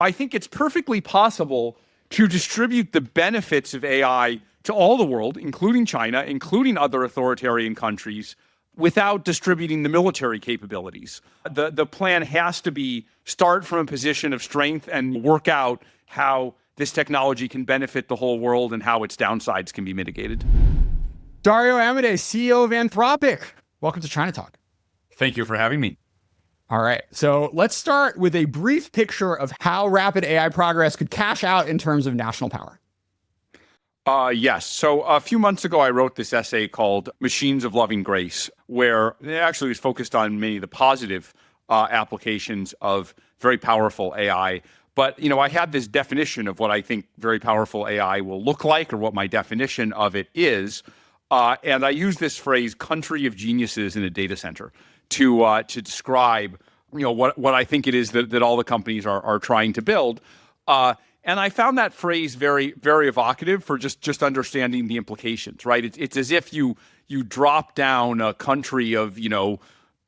I think it's perfectly possible to distribute the benefits of AI to all the world, including China, including other authoritarian countries, without distributing the military capabilities. The plan has to be start from a position of strength and work out how this technology can benefit the whole world and how its downsides can be mitigated. Dario Amodei, CEO of Anthropic. Welcome to ChinaTalk. Thank you for having me. All right. So let's start with a brief picture of how rapid AI progress could cash out in terms of national power. Yes. So a few months ago, I wrote this essay called Machines of Loving Grace, where it actually was focused on many of the positive applications of very powerful AI. But, I had this definition of what I think very powerful AI will look like, or what my definition of it is. And I use this phrase, country of geniuses in a data center, to describe, what I think it is that all the companies are trying to build. And I found that phrase very, very evocative for just understanding the implications, right? It's as if you drop down a country of,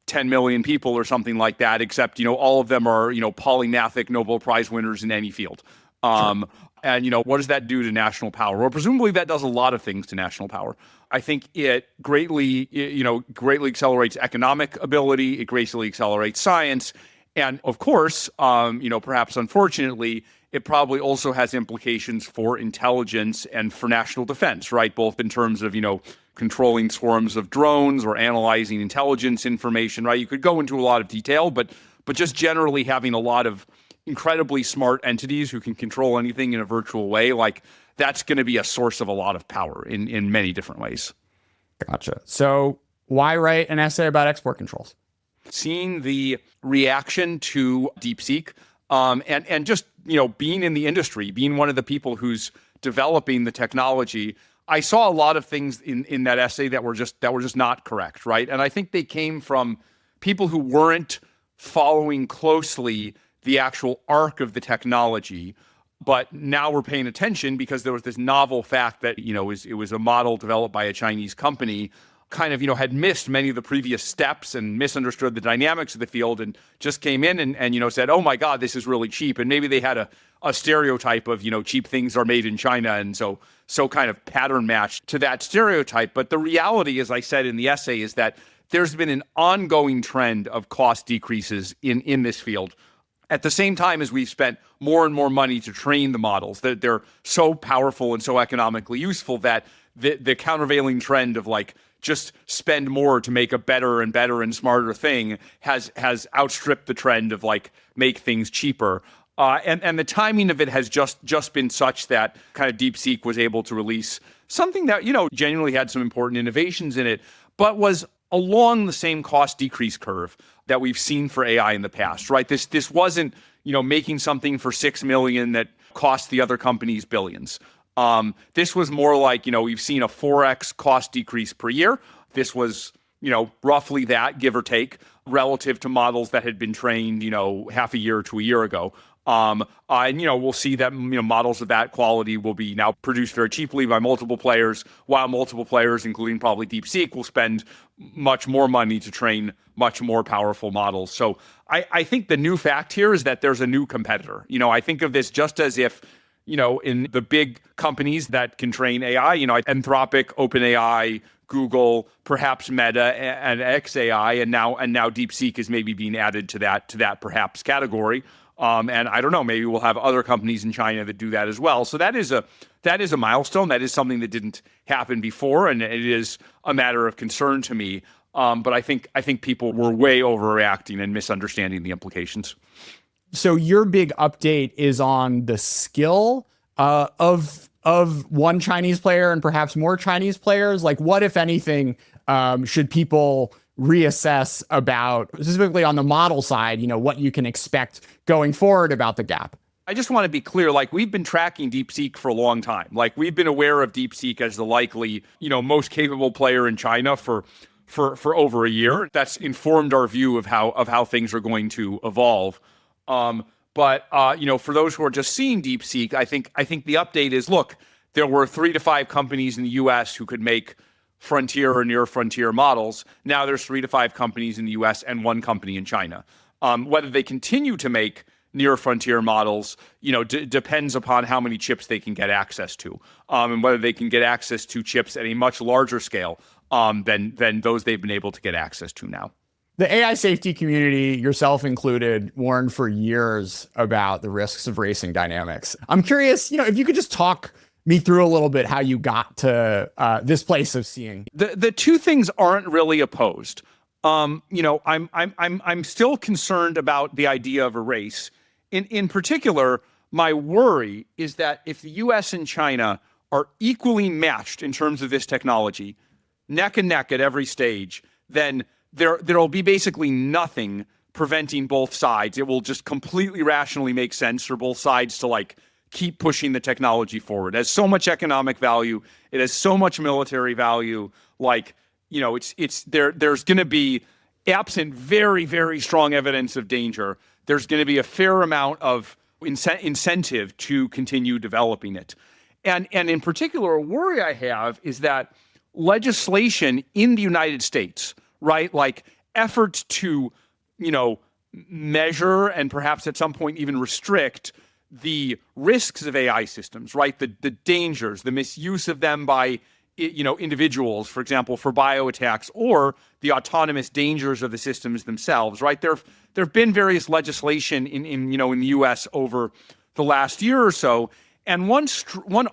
10 million people or something like that, except, all of them are, polymathic Nobel Prize winners in any field. Sure. And, what does that do to national power? Well, presumably that does a lot of things to national power. I think it greatly accelerates economic ability. It greatly accelerates science. And of course, perhaps unfortunately, it probably also has implications for intelligence and for national defense, right? Both in terms of, controlling swarms of drones or analyzing intelligence information, right? You could go into a lot of detail, but just generally having a lot of incredibly smart entities who can control anything in a virtual way, like that's going to be a source of a lot of power in many different ways. Gotcha. So why write an essay about export controls? Seeing the reaction to DeepSeek, and just, being in the industry, being one of the people who's developing the technology, I saw a lot of things in that essay that were just not correct, right? And I think they came from people who weren't following closely the actual arc of the technology, but now we're paying attention because there was this novel fact that, it was a model developed by a Chinese company, kind of, had missed many of the previous steps and misunderstood the dynamics of the field and just came in and said, oh my God, this is really cheap. And maybe they had a stereotype of, cheap things are made in China. And so kind of pattern matched to that stereotype. But the reality, as I said in the essay, is that there's been an ongoing trend of cost decreases in this field. At the same time as we've spent more and more money to train the models, that they're so powerful and so economically useful that the countervailing trend of just spend more to make a better and better and smarter thing has outstripped the trend of make things cheaper. And the timing of it has just been such that kind of DeepSeek was able to release something that, genuinely had some important innovations in it, but was along the same cost decrease curve that we've seen for AI in the past, right? This wasn't, making something for 6 million that cost the other companies billions. This was more like, we've seen a 4x cost decrease per year. This was, roughly that, give or take, relative to models that had been trained, half a year to a year ago. And, we'll see that, models of that quality will be now produced very cheaply by multiple players, while multiple players, including probably DeepSeek, will spend much more money to train much more powerful models. So I think the new fact here is that there's a new competitor. I think of this just as if, in the big companies that can train AI, Anthropic, OpenAI, Google, perhaps Meta and XAI, and now DeepSeek is maybe being added to that perhaps category. And I don't know, maybe we'll have other companies in China that do that as well. So that is a milestone. That is something that didn't happen before, and it is a matter of concern to me. But I think people were way overreacting and misunderstanding the implications. So your big update is on the skill of one Chinese player and perhaps more Chinese players. What, if anything, should people reassess about, specifically on the model side, what you can expect going forward about the gap? I just want to be clear, we've been tracking DeepSeek for a long time. We've been aware of DeepSeek as the likely, most capable player in China for over a year. That's informed our view of how things are going to evolve. But for those who are just seeing DeepSeek, I think the update is, look, there were 3 to 5 companies in the US who could make frontier or near frontier models. Now there's 3 to 5 companies in the US and 1 company in China. Whether they continue to make near frontier models, depends upon how many chips they can get access to, and whether they can get access to chips at a much larger scale than those they've been able to get access to now. The AI safety community, yourself included, warned for years about the risks of racing dynamics. I'm curious, if you could just talk me through a little bit how you got to this place of seeing. The two things aren't really opposed. I'm still concerned about the idea of a race. In particular, my worry is that if the U.S. and China are equally matched in terms of this technology, neck and neck at every stage, then there'll be basically nothing preventing both sides. It will just completely rationally make sense for both sides to keep pushing the technology forward. It has so much economic value. It has so much military value. There's going to be, absent very, very strong evidence of danger, there's going to be a fair amount of incentive to continue developing it. And in particular, a worry I have is that legislation in the United States, right, efforts to, measure and perhaps at some point even restrict the risks of AI systems, right, the dangers, the misuse of them by individuals, for example, for bioattacks, or the autonomous dangers of the systems themselves, right? There have been various legislation in the U.S. over the last year or so, and one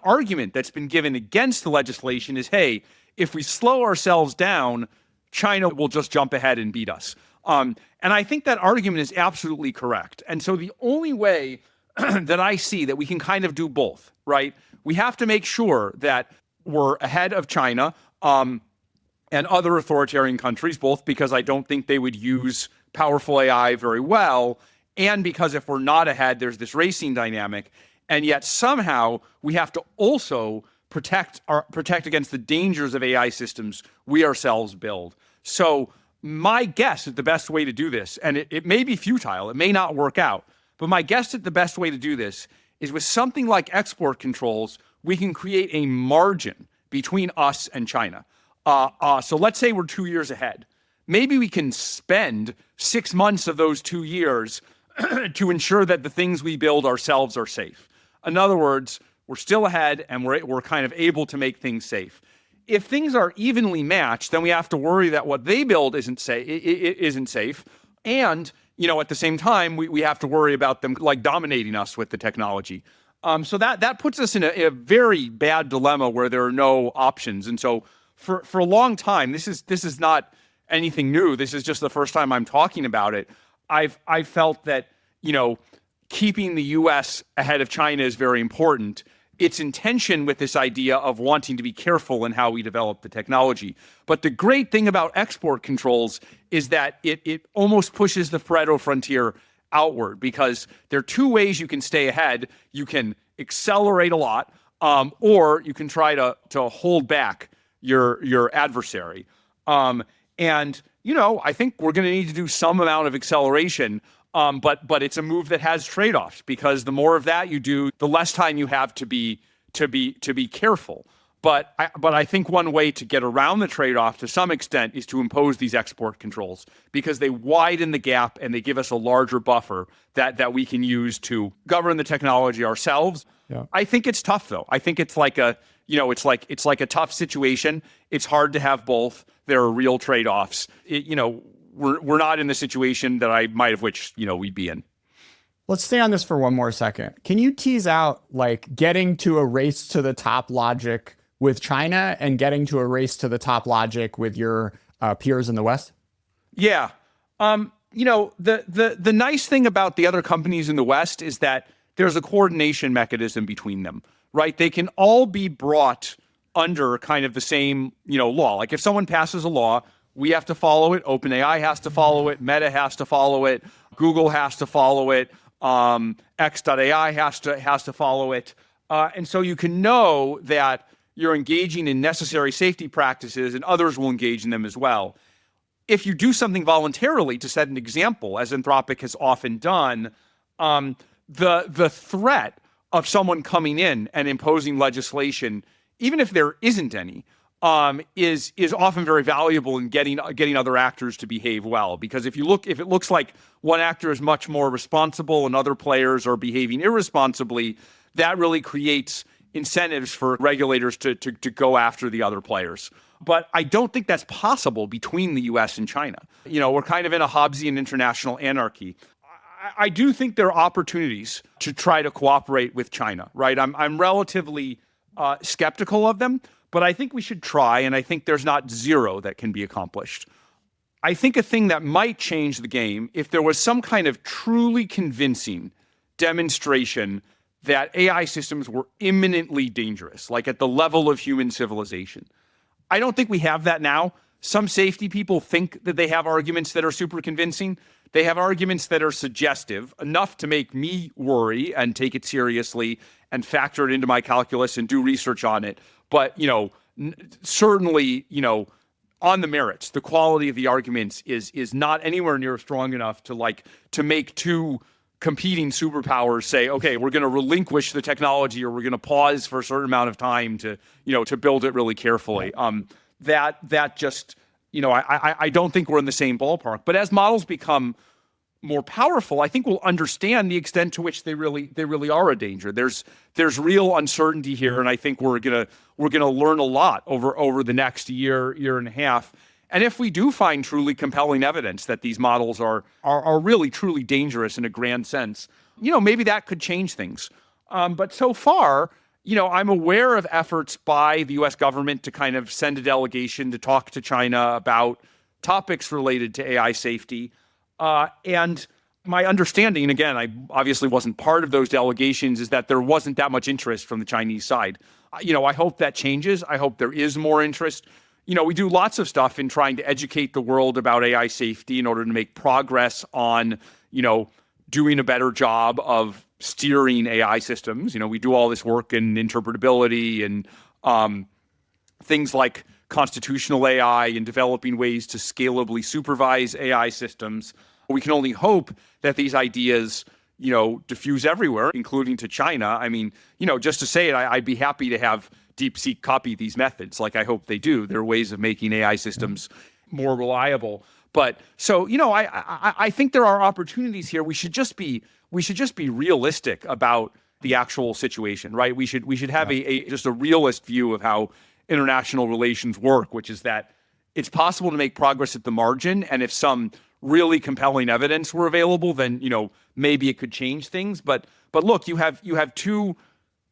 argument that's been given against the legislation is, hey, if we slow ourselves down, China will just jump ahead and beat us. And I think that argument is absolutely correct. And so the only way that I see that we can kind of do both, right? We have to make sure that we're ahead of China and other authoritarian countries, both because I don't think they would use powerful AI very well, and because if we're not ahead, there's this racing dynamic. And yet somehow we have to also protect against the dangers of AI systems we ourselves build. So my guess is the best way to do this, and it may be futile, it may not work out, but my guess that the best way to do this is with something like export controls, we can create a margin between us and China. So let's say we're 2 years ahead. Maybe we can spend 6 months of those 2 years to ensure that the things we build ourselves are safe. In other words, we're still ahead and we're kind of able to make things safe. If things are evenly matched, then we have to worry that what they build isn't safe. And, at the same time, we have to worry about them dominating us with the technology. So that puts us in a very bad dilemma where there are no options. And so for a long time, this is not anything new. This is just the first time I'm talking about it. I've felt that, keeping the U.S. ahead of China is very important. It's in tension with this idea of wanting to be careful in how we develop the technology. But the great thing about export controls is that it almost pushes the Pareto frontier outward, because there are two ways you can stay ahead. You can accelerate a lot, or you can try to hold back your adversary. I think we're going to need to do some amount of acceleration. But it's a move that has trade-offs, because the more of that you do, the less time you have to be careful. But I think one way to get around the trade-off to some extent is to impose these export controls, because they widen the gap and they give us a larger buffer that we can use to govern the technology ourselves. Yeah. I think it's tough, though. I think it's like a tough situation. It's hard to have both. There are real trade-offs. We're not in the situation that I might have wished, we'd be in. Let's stay on this for one more second. Can you tease out getting to a race to the top logic with China and getting to a race to the top logic with your peers in the West? Yeah. The nice thing about the other companies in the West is that there's a coordination mechanism between them, right? They can all be brought under kind of the same, law. Like if someone passes a law, we have to follow it. OpenAI has to follow it. Meta has to follow it. Google has to follow it. X.AI has to follow it. And so you can know that you're engaging in necessary safety practices, and others will engage in them as well. If you do something voluntarily to set an example, as Anthropic has often done, the threat of someone coming in and imposing legislation, even if there isn't any, is often very valuable in getting other actors to behave well. Because if it looks like one actor is much more responsible and other players are behaving irresponsibly, that really creates incentives for regulators to go after the other players. But I don't think that's possible between the U.S. and China. We're kind of in a Hobbesian international anarchy. I do think there are opportunities to try to cooperate with China, right? I'm relatively skeptical of them, but I think we should try, and I think there's not zero that can be accomplished. I think a thing that might change the game if there was some kind of truly convincing demonstration that AI systems were imminently dangerous, like at the level of human civilization. I don't think we have that now. Some safety people think that they have arguments that are super convincing. They have arguments that are suggestive, enough to make me worry and take it seriously and factor it into my calculus and do research on it. But, certainly, on the merits, the quality of the arguments is not anywhere near strong enough to make two competing superpowers say, okay, we're going to relinquish the technology or we're going to pause for a certain amount of time to build it really carefully. That just, I don't think we're in the same ballpark. But as models become more powerful, I think we'll understand the extent to which they really are a danger. There's real uncertainty here, and I think we're gonna learn a lot over the next year and a half. And if we do find truly compelling evidence that these models are really truly dangerous in a grand sense, maybe that could change things. But so far, I'm aware of efforts by the U.S. government to kind of send a delegation to talk to China about topics related to AI safety. And my understanding, and again, I obviously wasn't part of those delegations, is that there wasn't that much interest from the Chinese side. I hope that changes. I hope there is more interest. We do lots of stuff in trying to educate the world about AI safety in order to make progress on, doing a better job of steering AI systems. We do all this work in interpretability and things like constitutional AI and developing ways to scalably supervise AI systems. We can only hope that these ideas, diffuse everywhere, including to China. I mean, just to say it, I'd be happy to have DeepSeek copy these methods. Like I hope they do. There are ways of making AI systems more reliable. But so, I think there are opportunities here. We should just be realistic about the actual situation, right? We should have just a realist view of how international relations work, which is that it's possible to make progress at the margin. And if some really compelling evidence were available, then, maybe it could change things. But look, you have two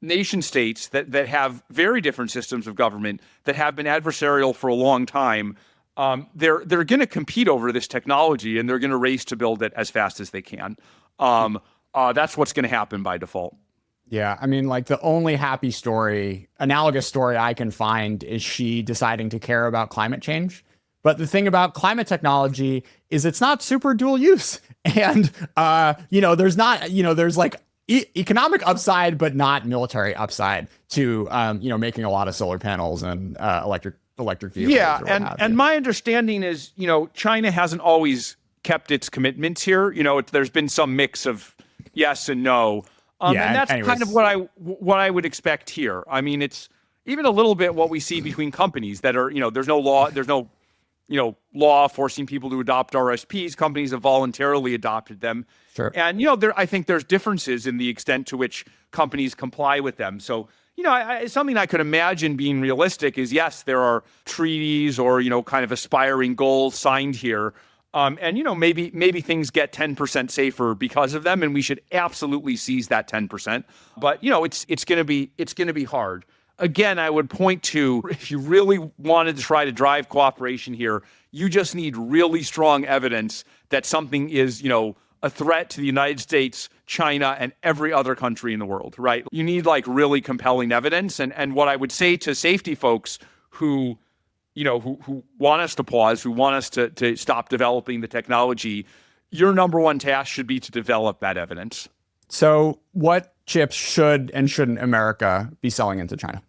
nation states that have very different systems of government that have been adversarial for a long time. They're going to compete over this technology, and they're going to race to build it as fast as they can. That's what's going to happen by default. Yeah, I mean, the only happy story, analogous story I can find is Xi deciding to care about climate change. But the thing about climate technology is it's not super dual use. And, there's not, there's economic upside, but not military upside to, making a lot of solar panels and electric vehicles. Yeah, and my understanding is, China hasn't always kept its commitments here. There's been some mix of yes and no. And that's kind of what I would expect here. I mean, it's even a little bit what we see between companies that are, there's no law forcing people to adopt RSPs. Companies have voluntarily adopted them. Sure. And, I think there's differences in the extent to which companies comply with them. So, something I could imagine being realistic is, yes, there are treaties or, kind of aspiring goals signed here. And, maybe things get 10% safer because of them, and we should absolutely seize that 10%. But, it's going to be hard. Again, I would point to, if you really wanted to try to drive cooperation here, you just need really strong evidence that something is, a threat to the United States, China, and every other country in the world, right? You need really compelling evidence. And what I would say to safety folks who want us to pause, who want us to stop developing the technology, your number one task should be to develop that evidence. So what chips should and shouldn't America be selling into China?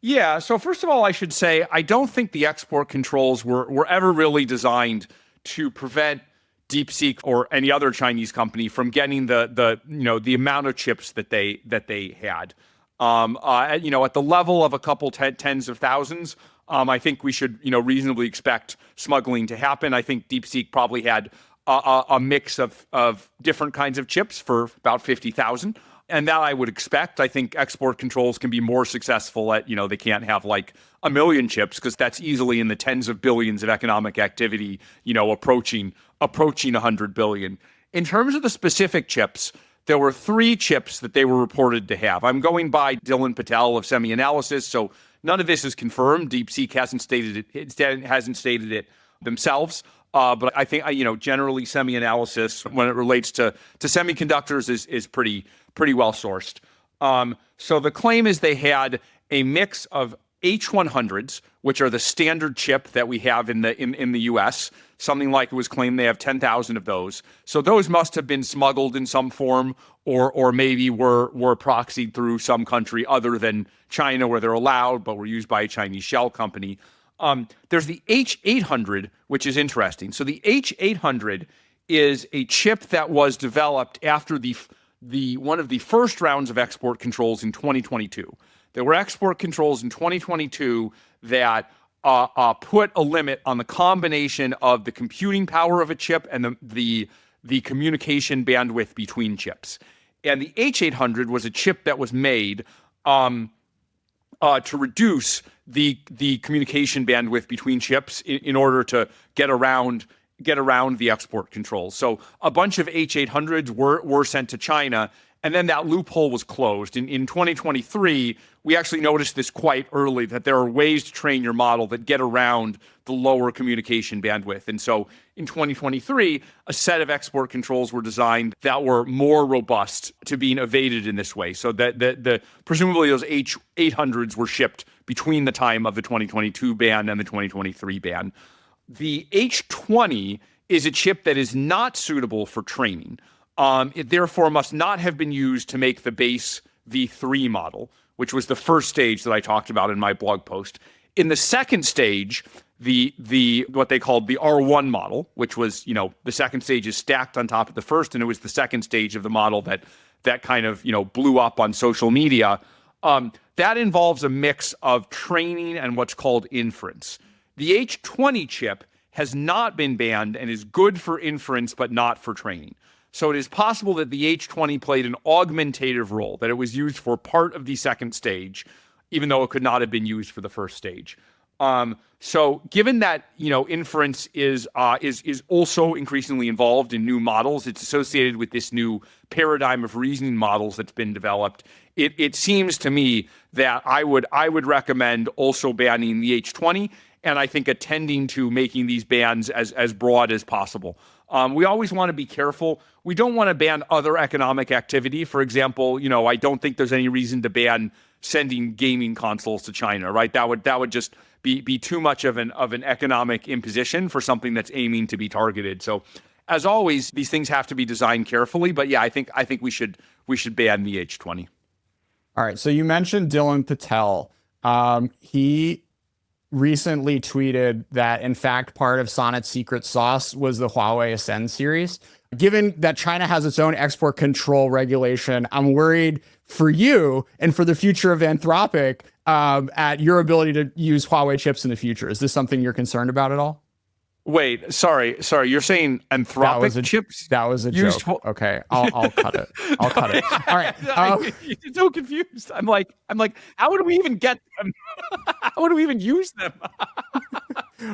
Yeah, so first of all, I should say, I don't think the export controls were ever really designed to prevent DeepSeek or any other Chinese company from getting the amount of chips that they had. At the level of a couple tens of thousands, I think we should, reasonably expect smuggling to happen. I think DeepSeek probably had a mix of different kinds of chips for about 50,000. And that I would expect. I think export controls can be more successful at, they can't have like a million chips because that's easily in the tens of billions of economic activity, approaching 100 billion. In terms of the specific chips, there were 3 chips that they were reported to have. I'm going by Dylan Patel of SemiAnalysis, so none of this is confirmed. DeepSeek hasn't stated it themselves. But I think, generally SemiAnalysis, when it relates to semiconductors, is pretty well sourced. So the claim is they had a mix of H100s, which are the standard chip that we have in the U.S. Something like it was claimed they have 10,000 of those. So those must have been smuggled in some form, or maybe were proxied through some country other than China where they're allowed, but were used by a Chinese shell company. There's the H800, which is interesting. So the H800 is a chip that was developed after the one of the first rounds of export controls in 2022. There were export controls in 2022 that put a limit on the combination of the computing power of a chip and the communication bandwidth between chips. And the H800 was a chip that was made to reduce the communication bandwidth between chips in order to get around the export controls. So a bunch of H800s were sent to China, and then that loophole was closed. In 2023, we actually noticed this quite early, that there are ways to train your model that get around the lower communication bandwidth. And so in 2023, a set of export controls were designed that were more robust to being evaded in this way. So that presumably those H800s were shipped between the time of the 2022 ban and the 2023 ban. The H20 is a chip that is not suitable for training. It therefore must not have been used to make the base V3 model, which was the first stage that I talked about in my blog post. In the second stage, the what they called the R1 model, which was, the second stage is stacked on top of the first, and it was the second stage of the model that kind of, blew up on social media. That involves a mix of training and what's called inference. The H20 chip has not been banned and is good for inference, but not for training. So it is possible that the H20 played an augmentative role, that it was used for part of the second stage, even though it could not have been used for the first stage. So given that, inference is also increasingly involved in new models, it's associated with this new paradigm of reasoning models that's been developed. It seems to me that I would recommend also banning the H20, and I think attending to making these bans as broad as possible. We always want to be careful. We don't want to ban other economic activity. For example, I don't think there's any reason to ban sending gaming consoles to China, right? That would just be too much of an economic imposition for something that's aiming to be targeted. So, as always, these things have to be designed carefully. But yeah, I think we should ban the H20. All right. So you mentioned Dylan Patel. He recently tweeted that, in fact, part of Sonnet's secret sauce was the Huawei Ascend series. Given that China has its own export control regulation, I'm worried for you and for the future of Anthropic at your ability to use Huawei chips in the future. Is this something you're concerned about at all? Wait, sorry. You're saying Anthropic chips? That was a joke. Okay, I'll cut it. I'll cut it. All right. You're so confused. I'm like, how would we even get them? How would we even use them?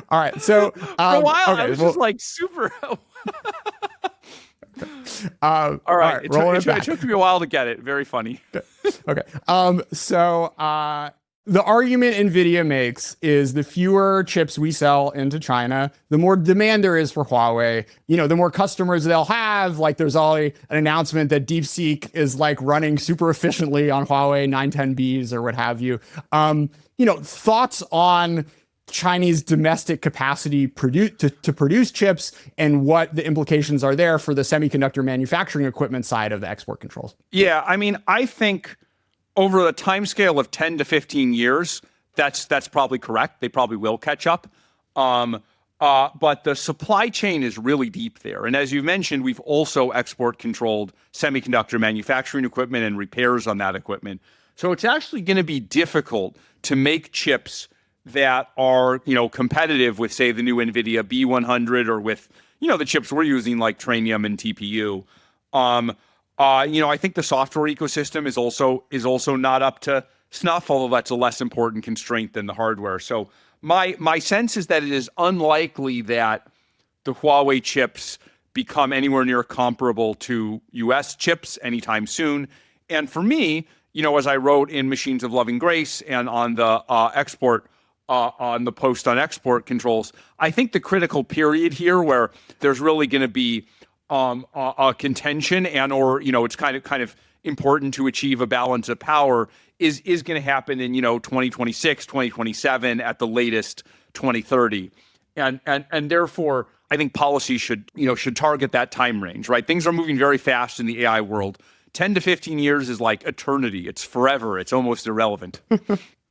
All right. So for a while, I was just like super. All right. It took me a while to get it. Very funny. Okay. The argument NVIDIA makes is the fewer chips we sell into China, the more demand there is for Huawei. The more customers they'll have. Like, there's already an announcement that DeepSeek is like running super efficiently on Huawei 910Bs or what have you. Thoughts on Chinese domestic capacity to produce chips and what the implications are there for the semiconductor manufacturing equipment side of the export controls? Yeah, I think over a timescale of 10 to 15 years, that's probably correct. They probably will catch up. But the supply chain is really deep there. And as you mentioned, we've also export controlled semiconductor manufacturing equipment and repairs on that equipment. So it's actually going to be difficult to make chips that are, competitive with, say, the new NVIDIA B100 or with, the chips we're using like Trainium and TPU. I think the software ecosystem is also not up to snuff, although that's a less important constraint than the hardware. So my sense is that it is unlikely that the Huawei chips become anywhere near comparable to US chips anytime soon. And for me, as I wrote in Machines of Loving Grace and on the on the post on export controls, I think the critical period here where there's really going to be a contention or it's kind of important to achieve a balance of power is going to happen in 2026, 2027, at the latest 2030, and therefore I think policy should target that time range. Right, things are moving very fast in the AI world. 10 to 15 years is like eternity. It's forever. It's almost irrelevant.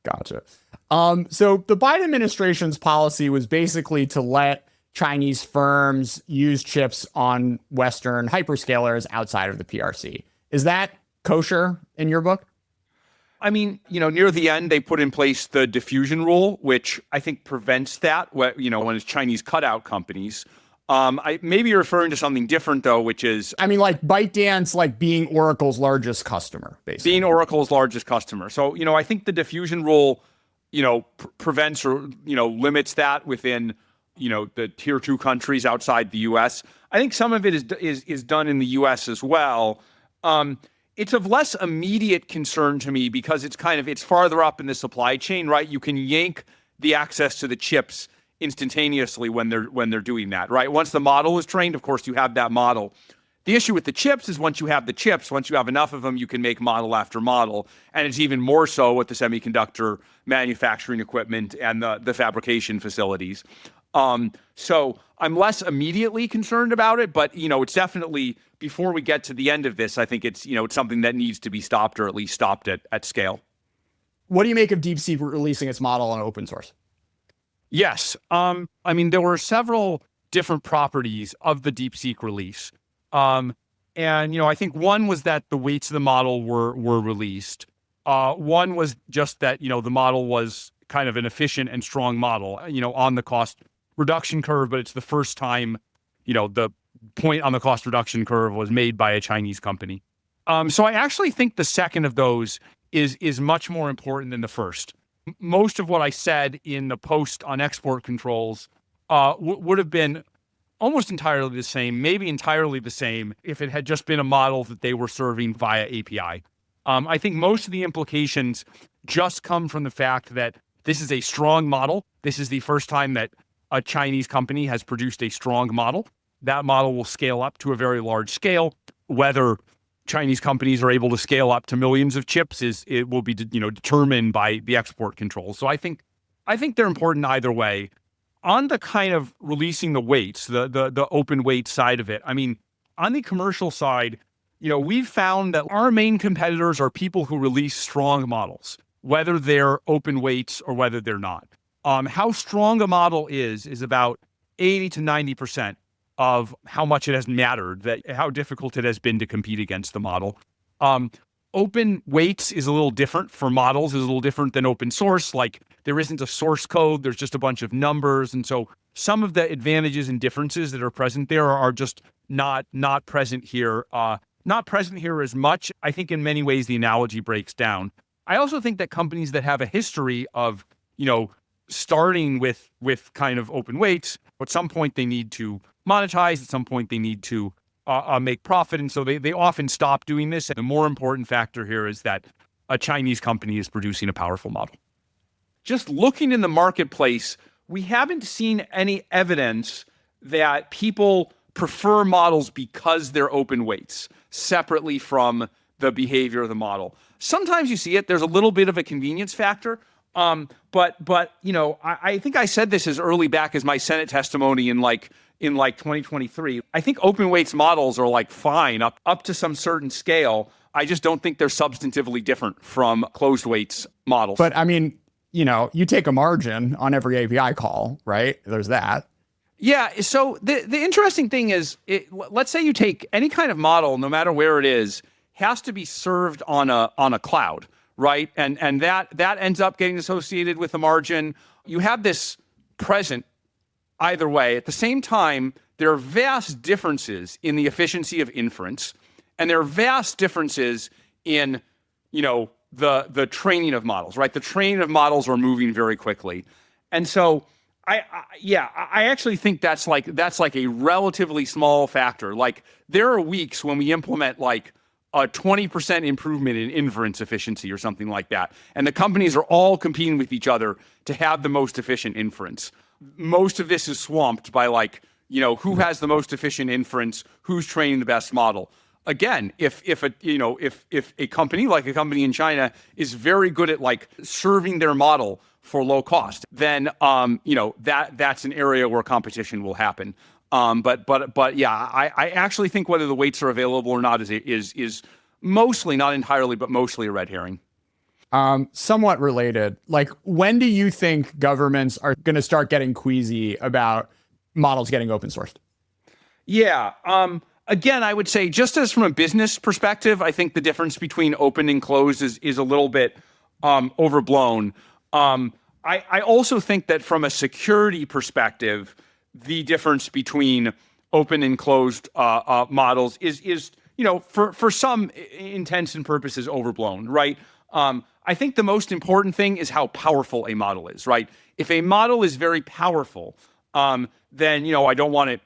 Gotcha. So the Biden administration's policy was basically to let Chinese firms use chips on Western hyperscalers outside of the PRC. Is that kosher in your book? I mean, near the end, they put in place the diffusion rule, which I think prevents that, when it's Chinese cutout companies. Maybe you're referring to something different, though, which is... I mean, like ByteDance, like being Oracle's largest customer, basically. Being Oracle's largest customer. So, I think the diffusion rule, prevents or, limits that within, the tier 2 countries outside the U.S. I think some of it is done in the U.S. as well. It's of less immediate concern to me because it's farther up in the supply chain, right? You can yank the access to the chips instantaneously when they're doing that, right? Once the model is trained, of course, you have that model. The issue with the chips is once you have the chips, once you have enough of them, you can make model after model. And it's even more so with the semiconductor manufacturing equipment and the fabrication facilities. So I'm less immediately concerned about it, but, it's definitely, before we get to the end of this, I think it's something that needs to be stopped, or at least stopped at scale. What do you make of DeepSeek releasing its model on open source? Yes. I mean, there were several different properties of the DeepSeek release. And, I think one was that the weights of the model were released. One was just that, the model was kind of an efficient and strong model, on the cost reduction curve, but it's the first time, the point on the cost reduction curve was made by a Chinese company. So I actually think the second of those is much more important than the first. Most of what I said in the post on export controls would have been almost entirely the same, maybe entirely the same, if it had just been a model that they were serving via API. I think most of the implications just come from the fact that this is a strong model. This is the first time that a Chinese company has produced a strong model. That model will scale up to a very large scale. Whether Chinese companies are able to scale up to millions of chips it will be determined by the export controls. So I think they're important either way. On the kind of releasing the weights, the open weight side of it, I mean, on the commercial side, we've found that our main competitors are people who release strong models, whether they're open weights or whether they're not. How strong a model is about 80 to 90% of how much it has mattered, how difficult it has been to compete against the model. Open weights is a little different for models, is a little different than open source. Like, there isn't a source code, there's just a bunch of numbers. And so some of the advantages and differences that are present there are just not present here. Not present here as much. I think in many ways the analogy breaks down. I also think that companies that have a history of, starting with kind of open weights, at some point they need to monetize, at some point they need to make profit. And so they often stop doing this. And the more important factor here is that a Chinese company is producing a powerful model. Just looking in the marketplace, we haven't seen any evidence that people prefer models because they're open weights, separately from the behavior of the model. Sometimes you see it. There's a little bit of a convenience factor. But I think I said this as early back as my Senate testimony in 2023. I think open weights models are fine up to some certain scale. I just don't think they're substantively different from closed weights models. But I mean, you take a margin on every API call, right? There's that. Yeah. So the interesting thing is, let's say you take any kind of model, no matter where it is, has to be served on a cloud, right? And that ends up getting associated with the margin. You have this present either way. At the same time, there are vast differences in the efficiency of inference, and there are vast differences in, the training of models, right? The training of models are moving very quickly. And so I actually think that's like a relatively small factor. Like, there are weeks when we implement like a 20% improvement in inference efficiency or something like that, and the companies are all competing with each other to have the most efficient inference. Most of this is swamped by like, who has the most efficient inference, who's training the best model. Again, if a company like a company in China is very good at like serving their model for low cost, then that's an area where competition will happen. But yeah, I actually think whether the weights are available or not is mostly, not entirely, but mostly a red herring. Somewhat related. Like, when do you think governments are going to start getting queasy about models getting open sourced? Yeah. Again, I would say, just as from a business perspective, I think the difference between open and closed is a little bit overblown. I also think that from a security perspective, the difference between open and closed models is for some intents and purposes overblown, right? I think the most important thing is how powerful a model is, right? If a model is very powerful, then I don't want it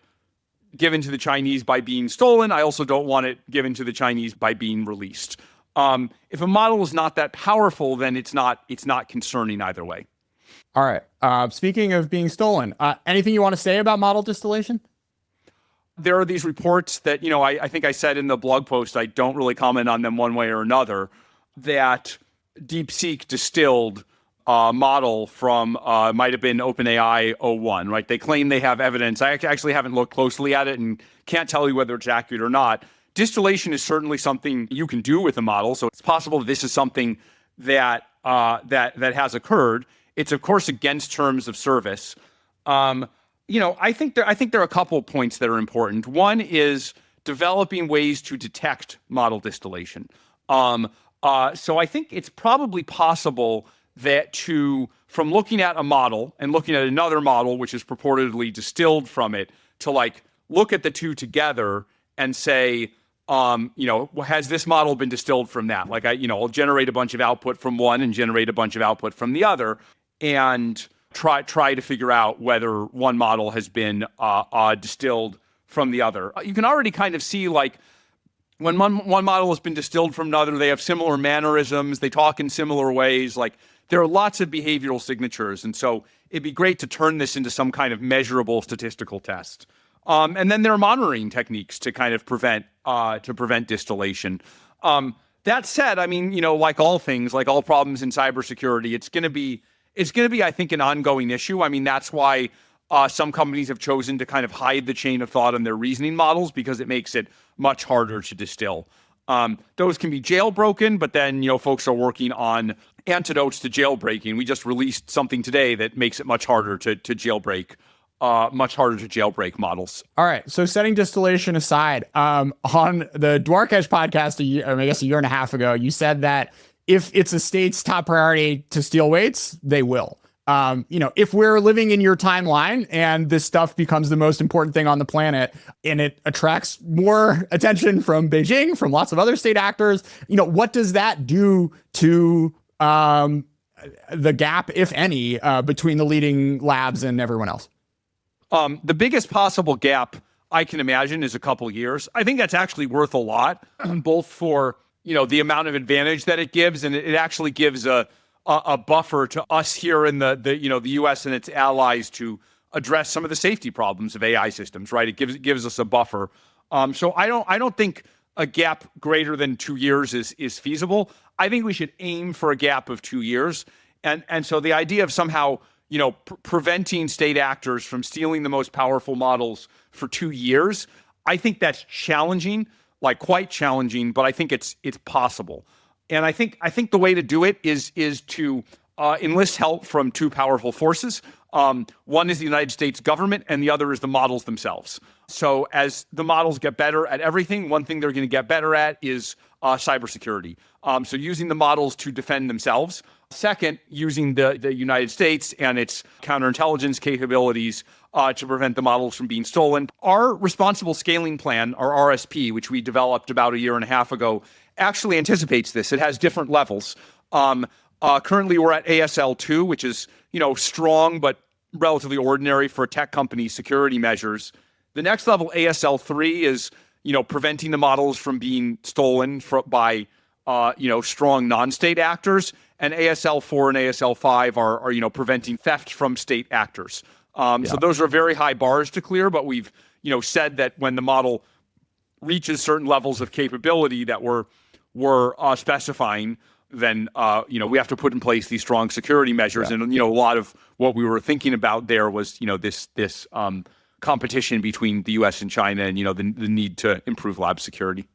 given to the Chinese by being stolen. I also don't want it given to the Chinese by being released. If a model is not that powerful, then it's not concerning either way. All right. Speaking of being stolen, anything you want to say about model distillation? There are these reports that, I think I said in the blog post, I don't really comment on them one way or another, that DeepSeek distilled a model from, might have been OpenAI o1, right? They claim they have evidence. I actually haven't looked closely at it and can't tell you whether it's accurate or not. Distillation is certainly something you can do with a model, so it's possible that this is something that has occurred. It's of course against terms of service. I think there are a couple of points that are important. One is developing ways to detect model distillation. So I think it's probably possible that from looking at a model and looking at another model, which is purportedly distilled from it, to like look at the two together and say, has this model been distilled from that? Like, I'll generate a bunch of output from one and generate a bunch of output from the other, and try to figure out whether one model has been distilled from the other. You can already kind of see, like, when one model has been distilled from another, they have similar mannerisms, they talk in similar ways. Like, there are lots of behavioral signatures, and so it'd be great to turn this into some kind of measurable statistical test. And then there are monitoring techniques to kind of prevent distillation. That said, I mean, like all things, like all problems in cybersecurity, it's going to be, I think, an ongoing issue. I mean, that's why some companies have chosen to kind of hide the chain of thought on their reasoning models, because it makes it much harder to distill. Those can be jailbroken, but then, folks are working on antidotes to jailbreaking. We just released something today that makes it much harder to jailbreak models. All right. So setting distillation aside, on the Dwarkesh podcast, I guess a year and a half ago, you said that if it's a state's top priority to steal weights, they will. If we're living in your timeline and this stuff becomes the most important thing on the planet and it attracts more attention from Beijing, from lots of other state actors, what does that do to the gap, if any, between the leading labs and everyone else? The biggest possible gap I can imagine is a couple years. I think that's actually worth a lot, both for, the amount of advantage that it gives, and it actually gives a buffer to us here in the U.S. and its allies to address some of the safety problems of AI systems, right? It gives us a buffer. So I don't think a gap greater than 2 years is feasible. I think we should aim for a gap of 2 years. And so the idea of somehow, preventing state actors from stealing the most powerful models for 2 years, I think that's challenging, like quite challenging, but I think it's possible. And I think the way to do it is to enlist help from two powerful forces. One is the United States government, and the other is the models themselves. So as the models get better at everything, one thing they're going to get better at is cybersecurity. So using the models to defend themselves. Second, using the United States and its counterintelligence capabilities to prevent the models from being stolen. Our responsible scaling plan, our RSP, which we developed about a year and a half ago, actually anticipates this. It has different levels. Currently, we're at ASL2, which is strong but relatively ordinary for a tech company's security measures. The next level, ASL3, is preventing the models from being stolen by strong non-state actors, and ASL4 and ASL5 are preventing theft from state actors. So those are very high bars to clear, but we've said that when the model reaches certain levels of capability that we're specifying, then we have to put in place these strong security measures. Yeah. And a lot of what we were thinking about there was this competition between the U.S. and China, and the need to improve lab security.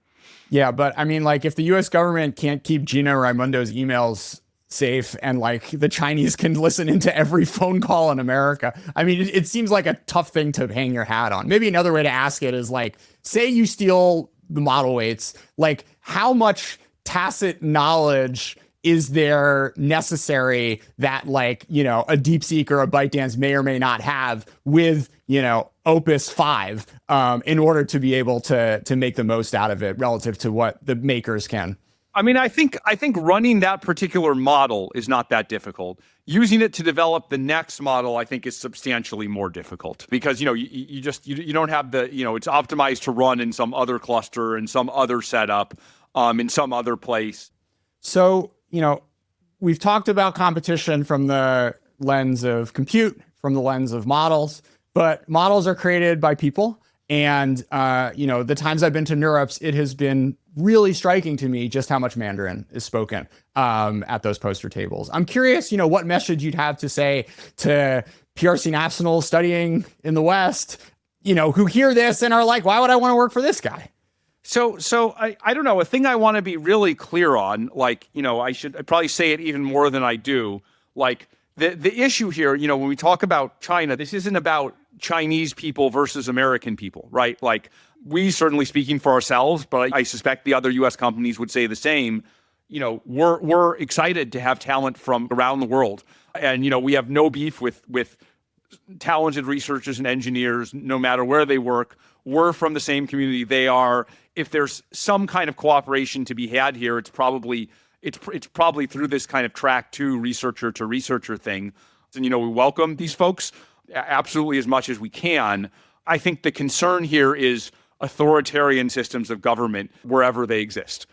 Yeah, but I mean, if the U.S. government can't keep Gina Raimundo's emails safe, and the Chinese can listen into every phone call in America, I mean, it seems like a tough thing to hang your hat on. Maybe another way to ask it is say you steal the model weights, how much tacit knowledge is there necessary that a DeepSeek or a ByteDance may or may not have with Opus 5 in order to be able to make the most out of it relative to what the makers can? I mean, I think running that particular model is not that difficult. Using it to develop the next model, I think, is substantially more difficult because you don't have the it's optimized to run in some other cluster, in some other setup, in some other place. So we've talked about competition from the lens of compute, from the lens of models, but models are created by people. And, the times I've been to NeurIPS, it has been really striking to me just how much Mandarin is spoken at those poster tables. I'm curious, what message you'd have to say to PRC nationals studying in the West, who hear this and are like, why would I want to work for this guy? So I don't know. A thing I want to be really clear on, I'd probably say it even more than I do. The issue here, when we talk about China, this isn't about Chinese people versus American people, right? We certainly speaking for ourselves, but I suspect the other U.S. companies would say the same. We're excited to have talent from around the world, and we have no beef with talented researchers and engineers, no matter where they work. We're from the same community they are. If there's some kind of cooperation to be had here, it's probably through this kind of track to researcher thing. And we welcome these folks absolutely as much as we can. I think the concern here is authoritarian systems of government wherever they exist.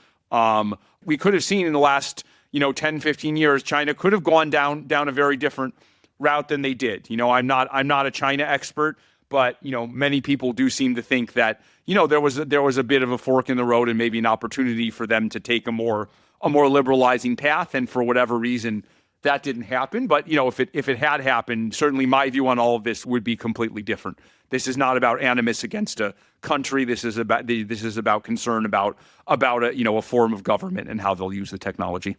We could have seen in the last 10, 15 years, China could have gone down a very different route than they did. I'm not a China expert, but many people do seem to think that there was a bit of a fork in the road and maybe an opportunity for them to take a more liberalizing path, and for whatever reason that didn't happen. But if it had happened, certainly my view on all of this would be completely different. This is not about animus against a country. This is about concern about a form of government and how they'll use the technology.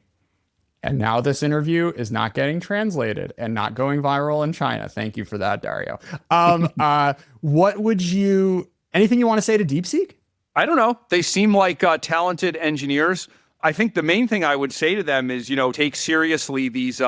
And now this interview is not getting translated and not going viral in China. Thank you for that, Dario. Anything you want to say to DeepSeek? I don't know. They seem like talented engineers. I think the main thing I would say to them is, take seriously these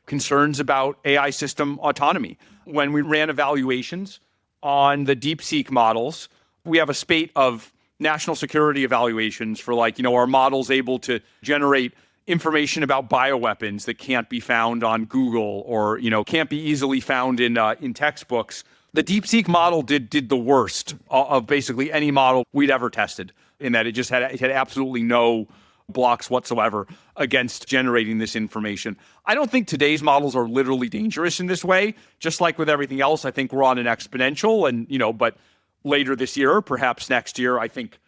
concerns about AI system autonomy. When we ran evaluations on the DeepSeek models, we have a spate of national security evaluations for our models able to generate information about bioweapons that can't be found on Google or, can't be easily found in textbooks. The DeepSeek model did the worst of basically any model we'd ever tested, in that it had absolutely no blocks whatsoever against generating this information. I don't think today's models are literally dangerous in this way. Just like with everything else, I think we're on an exponential, and but later this year, perhaps next year, I think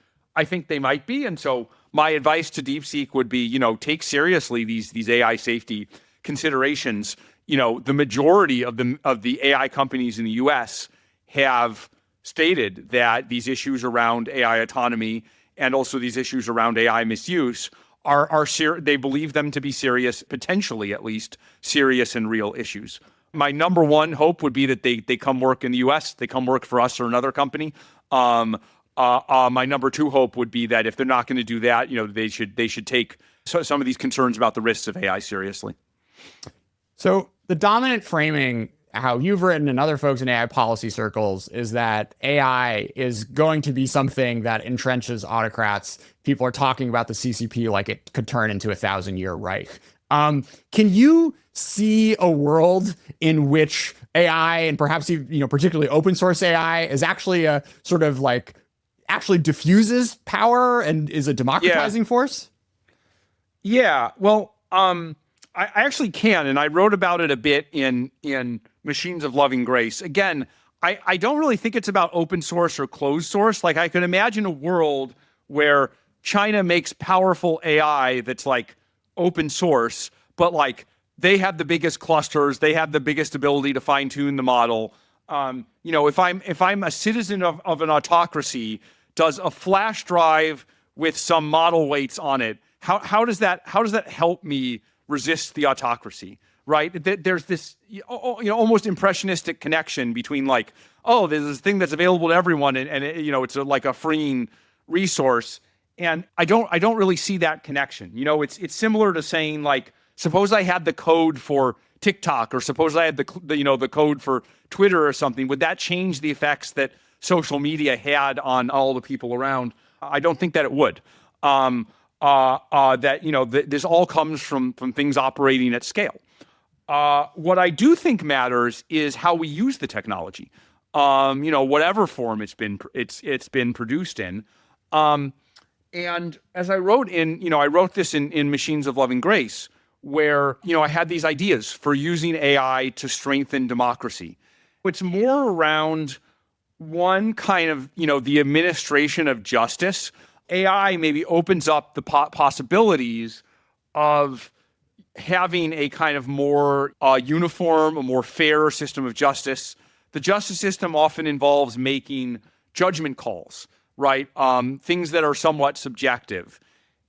they might be. And so my advice to DeepSeek would be, take seriously these AI safety considerations. The majority of the AI companies in the US have stated that these issues around AI autonomy and also these issues around AI misuse they believe them to be serious, potentially at least serious and real issues. My number one hope would be that they come work in the US, they come work for us or another company, My number two hope would be that if they're not going to do that, they should take some of these concerns about the risks of AI seriously. So the dominant framing, how you've written and other folks in AI policy circles, is that AI is going to be something that entrenches autocrats. People are talking about the CCP like it could turn into a 1,000-year Reich. Can you see a world in which AI, and perhaps particularly open source AI, is actually a sort of like actually diffuses power and is a democratizing force? Yeah. Well, I actually can, and I wrote about it a bit in Machines of Loving Grace. Again, I don't really think it's about open source or closed source. Like, I could imagine a world where China makes powerful AI that's like open source, but like they have the biggest clusters, they have the biggest ability to fine tune the model. If I'm a citizen of an autocracy, does a flash drive with some model weights on it, how does that help me resist the autocracy, right? There's this almost impressionistic connection between like, oh, there's this thing that's available to everyone, and it's like a freeing resource, and I don't really see that connection. It's similar to saying, like, suppose I had the code for TikTok, or suppose I had the code for Twitter or something. Would that change the effects that social media had on all the people around? I don't think that it would. This all comes from things operating at scale. What I do think matters is how we use the technology. Whatever form it's been produced in. And as I wrote I wrote this in Machines of Loving Grace, where I had these ideas for using AI to strengthen democracy. It's more around one kind of the administration of justice. AI maybe opens up the possibilities of having a kind of more uniform, a more fair system of justice. The justice system often involves making judgment calls, right? Things that are somewhat subjective.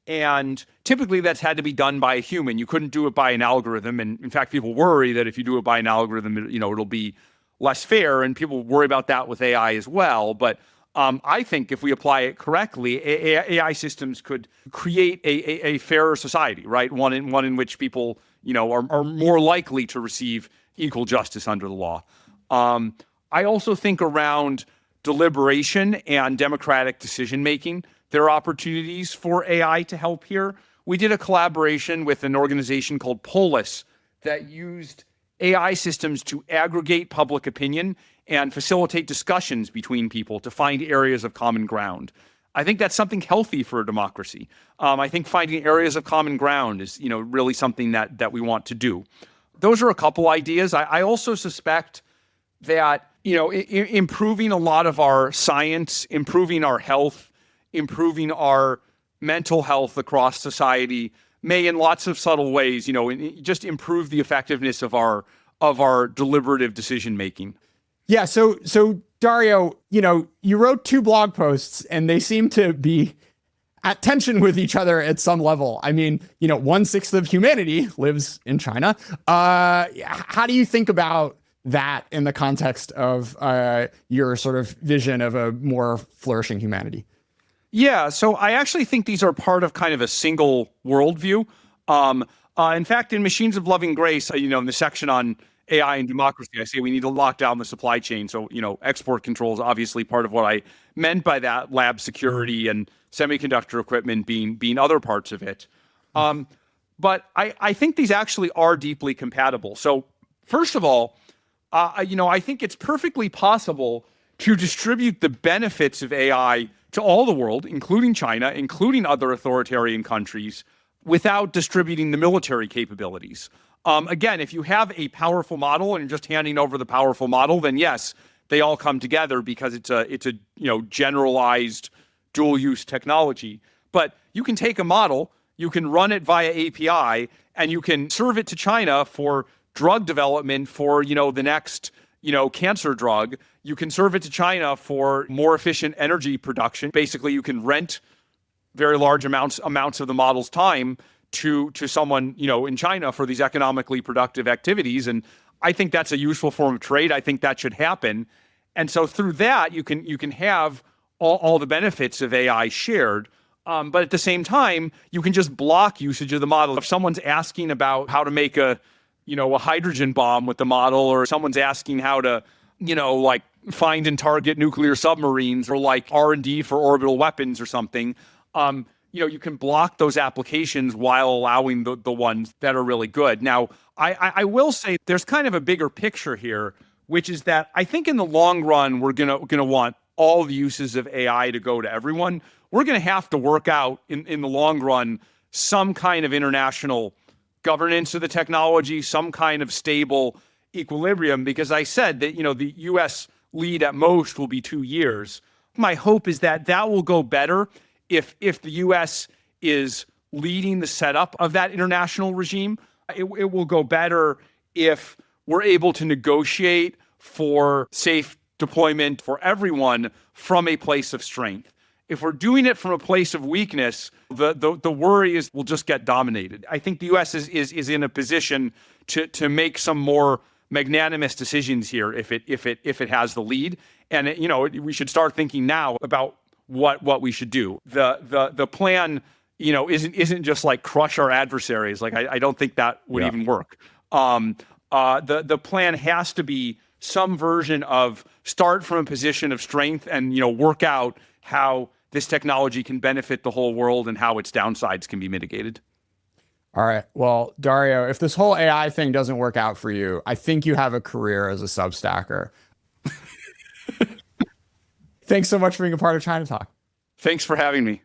And typically that's had to be done by a human. You couldn't do it by an algorithm. And in fact, people worry that if you do it by an algorithm, it'll be less fair. And people worry about that with AI as well. But I think if we apply it correctly, AI systems could create a fairer society, right? One in which people, are more likely to receive equal justice under the law. I also think around deliberation and democratic decision making, there are opportunities for AI to help here. We did a collaboration with an organization called Polis that used AI systems to aggregate public opinion and facilitate discussions between people to find areas of common ground. I think that's something healthy for a democracy. I think finding areas of common ground is, really something that we want to do. Those are a couple ideas. I also suspect that, improving a lot of our science, improving our health, improving our mental health across society may, in lots of subtle ways, just improve the effectiveness of our deliberative decision making. Yeah. So Dario, you wrote 2 blog posts and they seem to be at tension with each other at some level. I mean, 1/6 of humanity lives in China. How do you think about that in the context of your sort of vision of a more flourishing humanity? Yeah, so I actually think these are part of kind of a single worldview. In fact, in Machines of Loving Grace, in the section on AI and democracy, I say we need to lock down the supply chain. So, export control is obviously part of what I meant by that, lab security and semiconductor equipment being other parts of it. But I think these actually are deeply compatible. So first of all, I think it's perfectly possible to distribute the benefits of AI to all the world, including China, including other authoritarian countries, without distributing the military capabilities. Again, if you have a powerful model and you're just handing over the powerful model, then yes, they all come together because it's a generalized dual-use technology. But you can take a model, you can run it via API, and you can serve it to China for drug development for the next cancer drug. You can serve it to China for more efficient energy production. Basically, you can rent very large amounts of the model's time to someone in China for these economically productive activities. And I think that's a useful form of trade. I think that should happen. And so through that, you can have all the benefits of AI shared. But at the same time, you can just block usage of the model. If someone's asking about how to make a hydrogen bomb with the model, or someone's asking how to, like find and target nuclear submarines, or like R&D for orbital weapons or something, you can block those applications while allowing the ones that are really good. Now, I will say there's kind of a bigger picture here, which is that I think in the long run, we're gonna want all the uses of AI to go to everyone. We're going to have to work out in the long run some kind of international governance of the technology, some kind of stable equilibrium, because I said that, the US lead at most will be 2 years. My hope is that will go better if the US is leading the setup of that international regime. It will go better if we're able to negotiate for safe deployment for everyone from a place of strength. If we're doing it from a place of weakness, the worry is we'll just get dominated. I think the U.S. is in a position to make some more magnanimous decisions here if it has the lead, and we should start thinking now about what we should do. The plan isn't just like crush our adversaries. Like I don't think that would even work. The plan has to be some version of start from a position of strength and work out how this technology can benefit the whole world and how its downsides can be mitigated. All right. Well, Dario, if this whole AI thing doesn't work out for you, I think you have a career as a Substacker. Thanks so much for being a part of ChinaTalk. Thanks for having me.